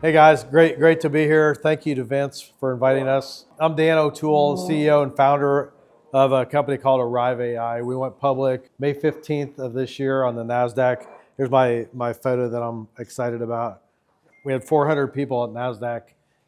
Hey guys, great to be here. Thank you to Vince for inviting us. I'm Dan O'Toole, CEO and founder of a company called ARAI. We went public May 15th of this year on the NASDAQ. Here's my photo that I'm excited about. We had 400 people at NASDAQ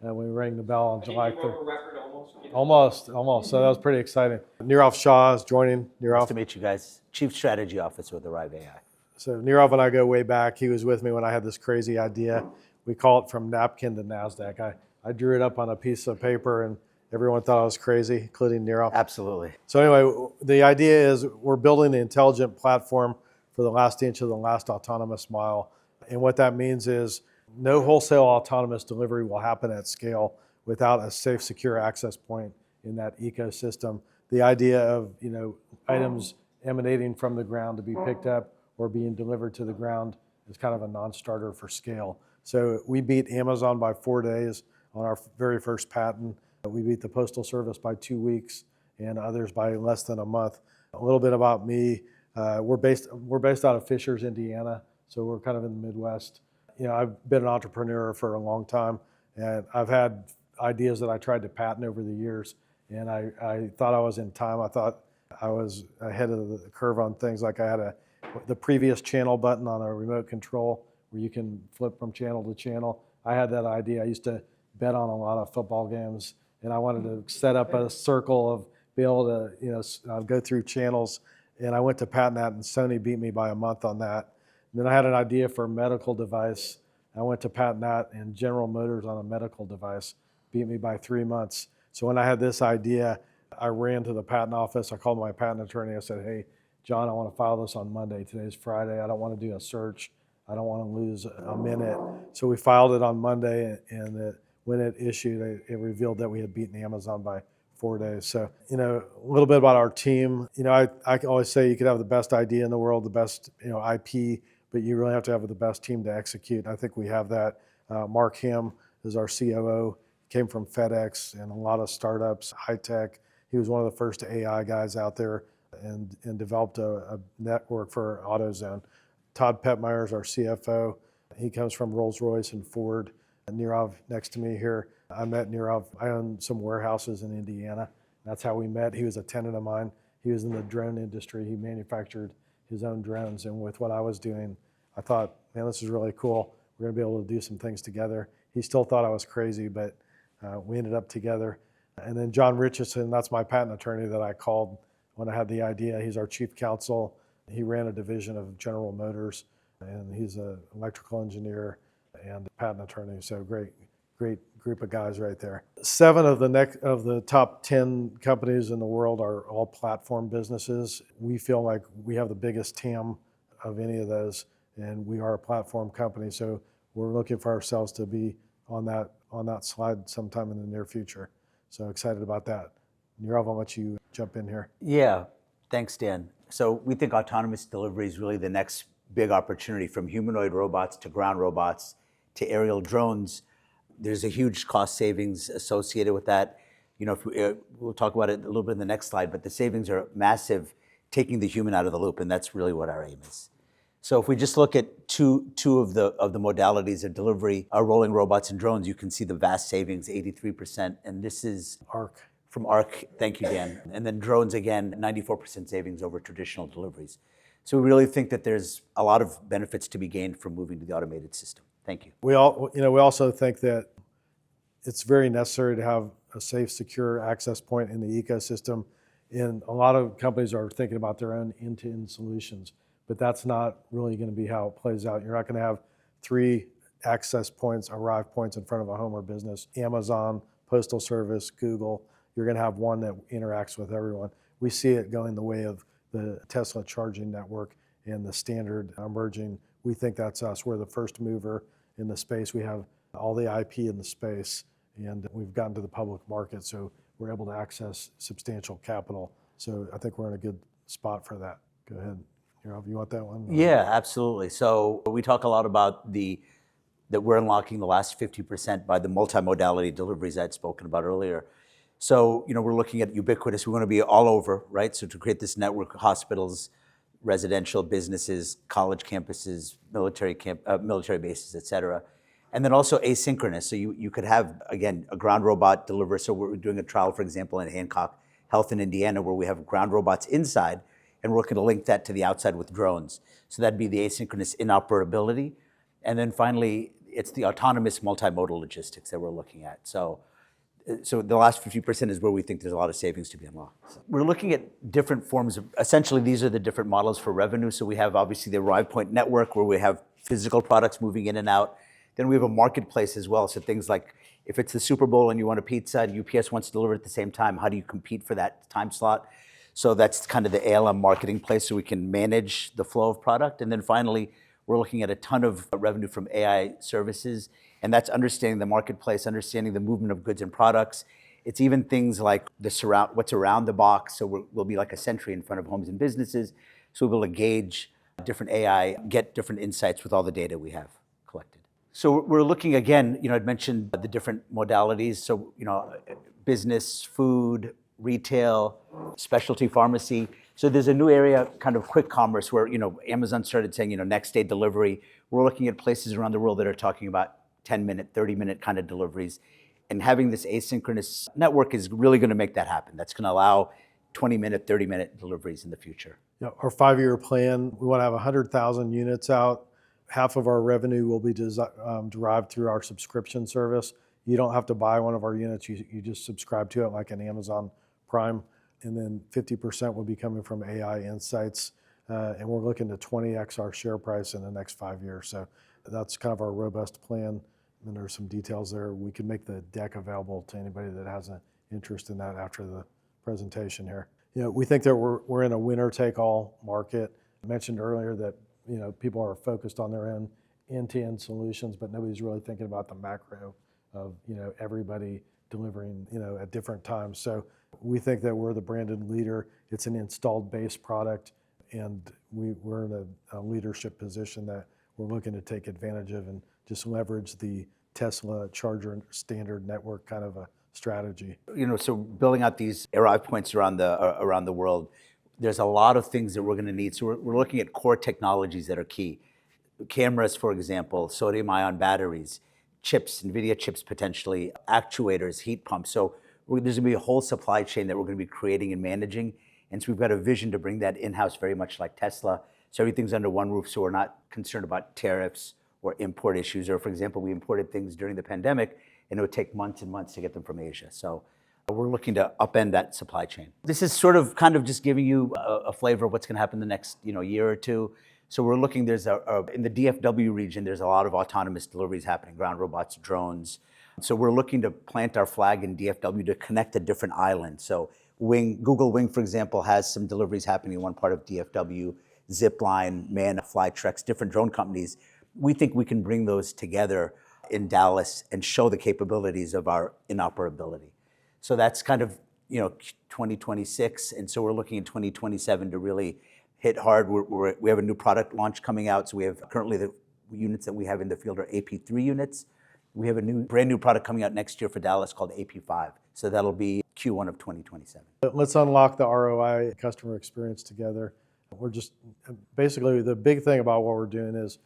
and we rang the bell on July 3rd. Almost. So that was pretty exciting. Nirav Shah is joining. Nice to meet you guys. Chief Strategy Officer with ARAI. So Nirav and I go way back. He was with me when I had this crazy idea. We call it from napkin to NASDAQ. I drew it up on a piece of paper and everyone thought I was crazy, including Nirav. Absolutely. So anyway, the idea is we're building an intelligent platform for the last inch of the last autonomous mile. And what that means is no wholesale autonomous delivery will happen at scale without a safe, secure access point in that ecosystem. The idea of items emanating from the ground to be picked up or being delivered to the ground is kind of a non-starter for scale. So we beat Amazon by 4 days on our very first patent. We beat the Postal Service by 2 weeks and others by less than a month. A little bit about me. We're based out of Fishers, Indiana, so we're kind of in the Midwest. I've been an entrepreneur for a long time, and I've had ideas that I tried to patent over the years, and I thought I was in time. I thought I was ahead of the curve on things like I had the previous channel button on a remote control where you can flip from channel to channel. I had that idea. I used to bet on a lot of football games, and I wanted to set up a circle of be able to go through channels, and I went to patent that, and Sony beat me by a month on that. And then I had an idea for a medical device. I went to patent that, and General Motors on a medical device beat me by 3 months. So when I had this idea, I ran to the patent office. I called my patent attorney. I said, hey, John, I want to file this on Monday. Today's Friday. I don't want to do a search. I don't want to lose a minute. So we filed it on Monday, and when it issued, it revealed that we had beaten Amazon by 4 days. So, a little bit about our team. I always say you could have the best idea in the world, the best, IP, but you really have to have the best team to execute. I think we have that. Mark Ham is our COO. Came from FedEx and a lot of startups, high tech. He was one of the first AI guys out there and developed a network for AutoZone. Todd Petmeyer is our CFO. He comes from Rolls-Royce and Ford. Nirav next to me here. I met Nirav. I own some warehouses in Indiana. That's how we met. He was a tenant of mine. He was in the drone industry. He manufactured his own drones. And with what I was doing, I thought, man, this is really cool. We're going to be able to do some things together. He still thought I was crazy, but we ended up together. And then John Richardson, that's my patent attorney that I called when I had the idea. He's our chief counsel. He ran a division of General Motors, and he's an electrical engineer and a patent attorney. So great group of guys right there. 7 of the top 10 companies in the world are all platform businesses. We feel like we have the biggest TAM of any of those, and we are a platform company. So we're looking for ourselves to be on that slide sometime in the near future. So excited about that. Nirav, I'll let you jump in here. Yeah, thanks, Dan. So we think autonomous delivery is really the next big opportunity, from humanoid robots to ground robots to aerial drones. There's a huge cost savings associated with that. We'll talk about it a little bit in the next slide, but the savings are massive, taking the human out of the loop, and that's really what our aim is. So if we just look at two of the modalities of delivery, our rolling robots and drones, you can see the vast savings, 83%, and this is ARC. From ARC, thank you, Dan. And then drones, again, 94% savings over traditional deliveries. So we really think that there's a lot of benefits to be gained from moving to the automated system. Thank you. We also think that it's very necessary to have a safe, secure access point in the ecosystem. And a lot of companies are thinking about their own end-to-end solutions, but that's not really going to be how it plays out. You're not going to have 3 access points, arrive points in front of a home or business. Amazon, Postal Service, Google. You're going to have one that interacts with everyone. We see it going the way of the Tesla charging network and the standard emerging. We think that's us. We're the first mover in the space. We have all the IP in the space, and we've gotten to the public market, so we're able to access substantial capital. So I think we're in a good spot for that. Go ahead. You want that one? Yeah, absolutely. So we talk a lot about that we're unlocking the last 50% by the multimodality deliveries I'd spoken about earlier. So, we're looking at ubiquitous. We want to be all over, right? So to create this network of hospitals, residential businesses, college campuses, military bases, et cetera. And then also asynchronous. So you could have, again, a ground robot deliver. So we're doing a trial, for example, in Hancock Health in Indiana, where we have ground robots inside, and we're looking to link that to the outside with drones. So that'd be the asynchronous interoperability. And then finally, it's the autonomous multimodal logistics that we're looking at. So the last 50% is where we think there's a lot of savings to be unlocked. So we're looking at different forms of, essentially these are the different models for revenue. So we have obviously the Arrive Point network where we have physical products moving in and out. Then we have a marketplace as well. So things like if it's the Super Bowl and you want a pizza and UPS wants to deliver at the same time, how do you compete for that time slot? So that's kind of the ALM marketing place so we can manage the flow of product. And then finally, we're looking at a ton of revenue from AI services, and that's understanding the marketplace, understanding the movement of goods and products. It's even things like what's around the box. So we'll be like a sentry in front of homes and businesses. So we'll be able to gauge different AI, get different insights with all the data we have collected. So we're looking again, I'd mentioned the different modalities. So, business, food, retail, specialty pharmacy. So there's a new area, kind of quick commerce, where Amazon started saying next day delivery. We're looking at places around the world that are talking about 10-minute, 30-minute kind of deliveries, and having this asynchronous network is really going to make that happen. That's going to allow 20-minute, 30-minute deliveries in the future. Yeah, our 5-year plan, we want to have 100,000 units out. Half of our revenue will be derived through our subscription service. You don't have to buy one of our units. You just subscribe to it like an Amazon Prime. And then 50% will be coming from AI insights. And we're looking to 20x our share price in the next 5 years. So that's kind of our robust plan. And there's some details there. We can make the deck available to anybody that has an interest in that after the presentation here. We think that we're in a winner-take-all market. I mentioned earlier that people are focused on their own end-to-end solutions, but nobody's really thinking about the macro of everybody delivering at different times. So we think that we're the branded leader. It's an installed base product, and we're in a leadership position that we're looking to take advantage of and just leverage the Tesla charger standard network kind of a strategy. So building out these Arrive points around the world, there's a lot of things that we're going to need. So we're looking at core technologies that are key. Cameras, for example, sodium-ion batteries, chips, NVIDIA chips potentially, actuators, heat pumps. So there's going to be a whole supply chain that we're going to be creating and managing. And so we've got a vision to bring that in-house very much like Tesla. So everything's under one roof, so we're not concerned about tariffs or import issues. Or for example, we imported things during the pandemic and it would take months and months to get them from Asia. So we're looking to upend that supply chain. This is sort of kind of just giving you a flavor of what's going to happen in the next year or two. So we're looking, in the DFW region, there's a lot of autonomous deliveries happening, ground robots, drones. So we're looking to plant our flag in DFW to connect a different island. So Google Wing, for example, has some deliveries happening in one part of DFW, Zipline, Mana, Flytrex, different drone companies. We think we can bring those together in Dallas and show the capabilities of our interoperability. So that's kind of 2026, and so we're looking at 2027 to really hit hard. We have a new product launch coming out. So we have currently the units that we have in the field are AP3 units. We have a brand new product coming out next year for Dallas called AP5. So that'll be Q1 of 2027. Let's unlock the ROI customer experience together. We're just basically the big thing about what we're doing is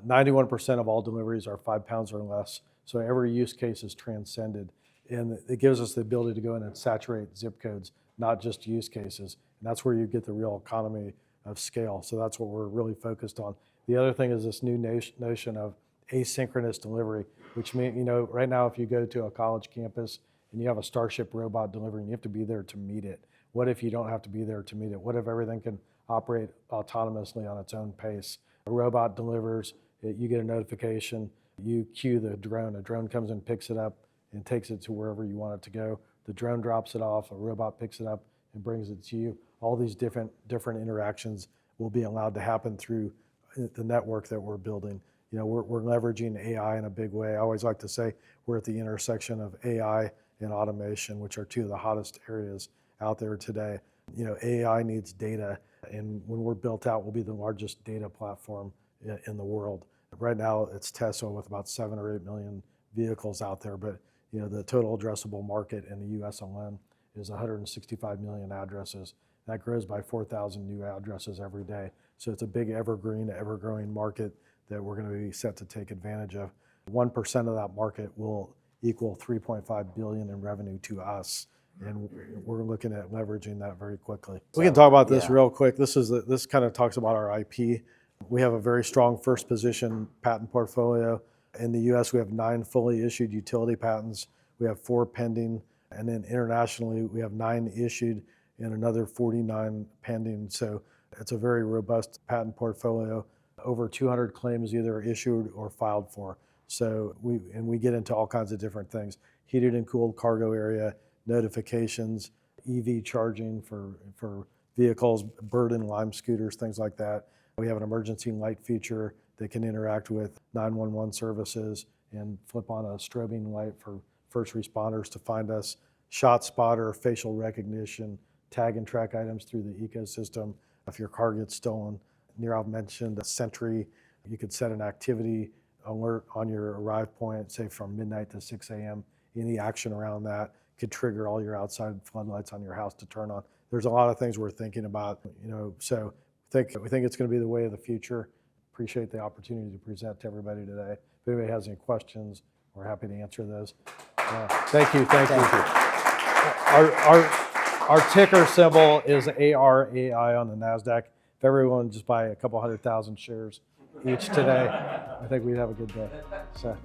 91% of all deliveries are 5 pounds or less. So every use case is transcended. And it gives us the ability to go in and saturate zip codes, not just use cases. And that's where you get the real economy of scale. So that's what we're really focused on. The other thing is this new notion of asynchronous delivery, which means, right now if you go to a college campus and you have a Starship robot delivering, you have to be there to meet it. What if you don't have to be there to meet it? What if everything can operate autonomously on its own pace? A robot delivers, you get a notification, you cue the drone, a drone comes and picks it up and takes it to wherever you want it to go. The drone drops it off, a robot picks it up and brings it to you. All these different interactions will be allowed to happen through the network that we're building. We're leveraging AI in a big way. I always like to say we're at the intersection of AI and automation, which are two of the hottest areas out there today. AI needs data, and when we're built out, we'll be the largest data platform in the world. Right now, it's Tesla with about 7 or 8 million vehicles out there, but the total addressable market in the U.S. alone is 165 million addresses. That grows by 4,000 new addresses every day. So it's a big ever-growing market that we're going to be set to take advantage of. 1% of that market will equal $3.5 billion in revenue to us. And we're looking at leveraging that very quickly. We can talk about this real quick. This kind of talks about our IP. We have a very strong first position patent portfolio. In the US, we have 9 fully issued utility patents. We have 4 pending. And then internationally, we have 9 issued and another 49 pending. So it's a very robust patent portfolio. Over 200 claims either issued or filed for. So we get into all kinds of different things. Heated and cooled cargo area, notifications, EV charging for vehicles, bird and lime scooters, things like that. We have an emergency light feature that can interact with 911 services and flip on a strobing light for first responders to find us. Shot spotter, facial recognition, tag and track items through the ecosystem. If your car gets stolen, Nirav mentioned a Sentry. You could set an activity alert on your arrive point, say from midnight to 6 a.m. Any action around that could trigger all your outside floodlights on your house to turn on. There's a lot of things we're thinking about, so we think it's going to be the way of the future. Appreciate the opportunity to present to everybody today. If anybody has any questions, we're happy to answer those. Thank you. Our ticker symbol is ARAI on the NASDAQ. If everyone just buy a couple 100,000 shares each today, I think we'd have a good day. So.